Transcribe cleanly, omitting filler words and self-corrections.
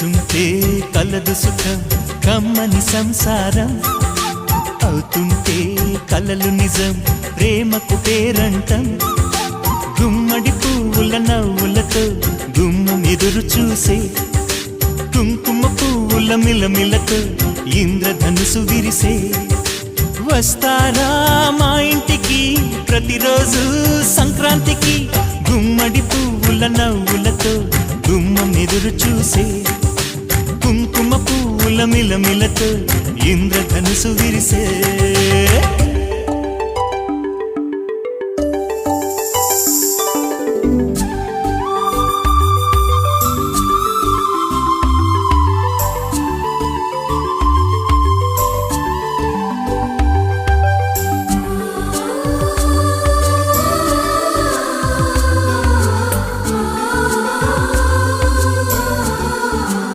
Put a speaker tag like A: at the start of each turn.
A: కలిసుంటే కలదు సుఖం కమ్మని సంసారం అవుతుంటే కలలు నిజం ప్రేమకు పేరంటం గుమ్మడి పువ్వుల నవ్వులతో గుమ్మం ఎదురు చూసే కుంకుమ పువ్వుల మిలమిలతో ఇంద్రధనుసు విరిసే వస్తారా మా ఇంటికి ప్రతిరోజు సంక్రాంతికి గుమ్మడి పువ్వుల నవ్వులతో గుమ్మం ఎదురు చూసే కుంకుమ పువ్వుల మిలమిలతో ఇంద్రధనుసు విరిసే